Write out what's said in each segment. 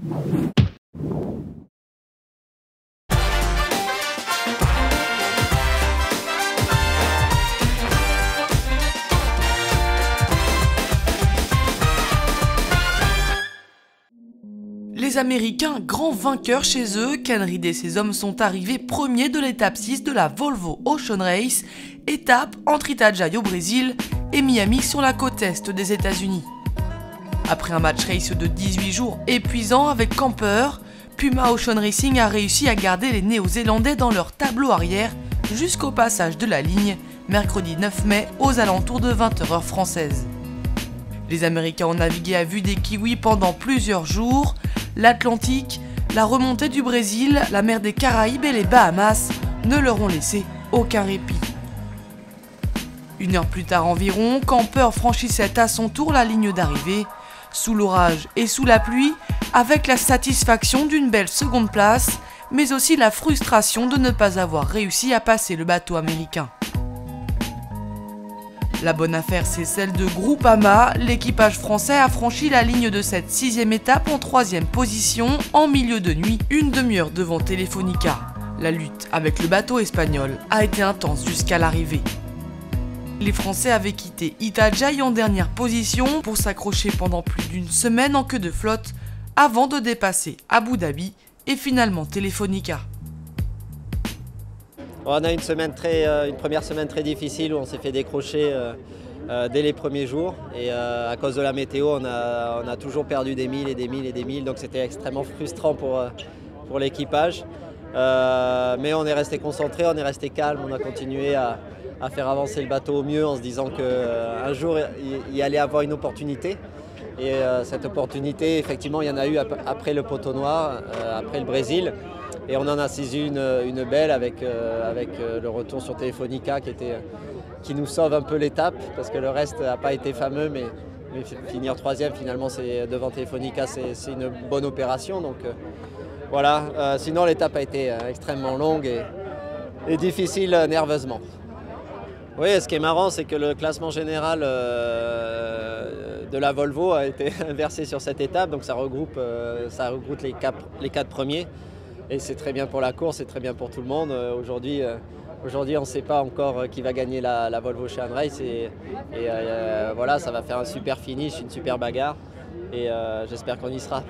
Les Américains, grands vainqueurs chez eux, Kenrid et ses hommes sont arrivés premiers de l'étape 6 de la Volvo Ocean Race, étape entre Itajaí au Brésil et Miami sur la côte est des États-Unis. Après un match race de 18 jours épuisant avec Camper, Puma Ocean Racing a réussi à garder les Néo-Zélandais dans leur tableau arrière jusqu'au passage de la ligne, mercredi 9 mai aux alentours de 20h heure française. Les Américains ont navigué à vue des Kiwis pendant plusieurs jours. L'Atlantique, la remontée du Brésil, la mer des Caraïbes et les Bahamas ne leur ont laissé aucun répit. Une heure plus tard environ, Camper franchissait à son tour la ligne d'arrivée, sous l'orage et sous la pluie, avec la satisfaction d'une belle seconde place, mais aussi la frustration de ne pas avoir réussi à passer le bateau américain. La bonne affaire, c'est celle de Groupama. L'équipage français a franchi la ligne de cette 6e étape en 3e position, en milieu de nuit, une demi-heure devant Telefonica. La lutte avec le bateau espagnol a été intense jusqu'à l'arrivée. Les Français avaient quitté Itajaí en dernière position pour s'accrocher pendant plus d'une semaine en queue de flotte, avant de dépasser Abu Dhabi et finalement Telefonica. On a une première semaine très difficile où on s'est fait décrocher dès les premiers jours et à cause de la météo on a toujours perdu des milles et des milles et des milles, donc c'était extrêmement frustrant pour l'équipage. Mais on est resté concentré, on est resté calme, on a continué à faire avancer le bateau au mieux en se disant qu'un jour il y allait avoir une opportunité. Et cette opportunité, effectivement, il y en a eu après le poteau noir, après le Brésil. Et on en a saisi une belle avec le retour sur Telefonica qui nous sauve un peu l'étape parce que le reste n'a pas été fameux, mais finir 3e finalement devant Telefonica c'est une bonne opération. Donc voilà, sinon l'étape a été extrêmement longue et difficile nerveusement. Oui, ce qui est marrant, c'est que le classement général de la Volvo a été inversé sur cette étape, donc ça regroupe les 4 premiers. Et c'est très bien pour la course, c'est très bien pour tout le monde. Aujourd'hui, on ne sait pas encore qui va gagner la Volvo Ocean Race. Et voilà, ça va faire un super finish, une super bagarre. Et j'espère qu'on y sera.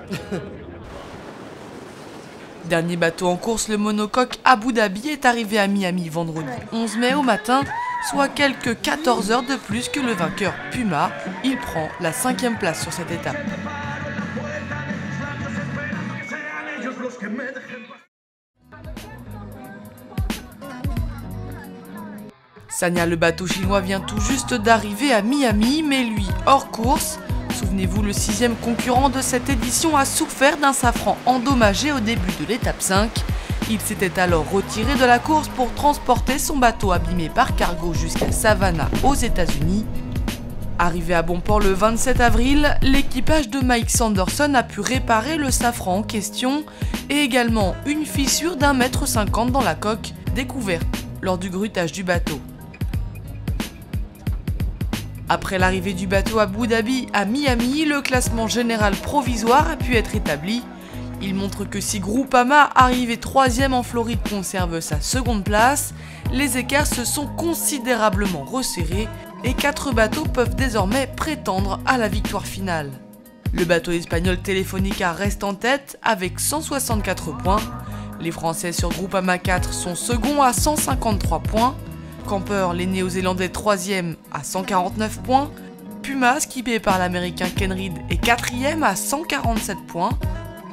Dernier bateau en course, le monocoque Abu Dhabi est arrivé à Miami vendredi 11 mai au matin, soit quelques 14 heures de plus que le vainqueur Puma. Il prend la 5e place sur cette étape. Sanya, le bateau chinois, vient tout juste d'arriver à Miami, mais lui hors course. Souvenez-vous, le 6e concurrent de cette édition a souffert d'un safran endommagé au début de l'étape 5. Il s'était alors retiré de la course pour transporter son bateau abîmé par cargo jusqu'à Savannah aux États-Unis. Arrivé à bon port le 27 avril, l'équipage de Mike Sanderson a pu réparer le safran en question et également une fissure d'1,50 m dans la coque, découverte lors du grutage du bateau. Après l'arrivée du bateau à Abu Dhabi à Miami, le classement général provisoire a pu être établi. Il montre que si Groupama, arrivé 3e en Floride, conserve sa seconde place, les écarts se sont considérablement resserrés et 4 bateaux peuvent désormais prétendre à la victoire finale. Le bateau espagnol Telefonica reste en tête avec 164 points. Les Français sur Groupama 4 sont seconds à 153 points. Camper, les Néo-Zélandais 3e à 149 points. Puma, skippé par l'Américain Kenrid, est 4e à 147 points.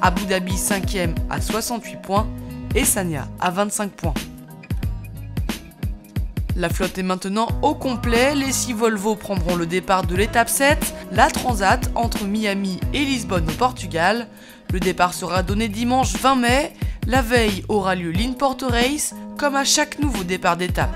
Abu Dhabi 5e à 68 points. Et Sanya à 25 points. La flotte est maintenant au complet. Les 6 Volvo prendront le départ de l'étape 7, la Transat entre Miami et Lisbonne au Portugal. Le départ sera donné dimanche 20 mai. La veille aura lieu l'Inport Race, comme à chaque nouveau départ d'étape.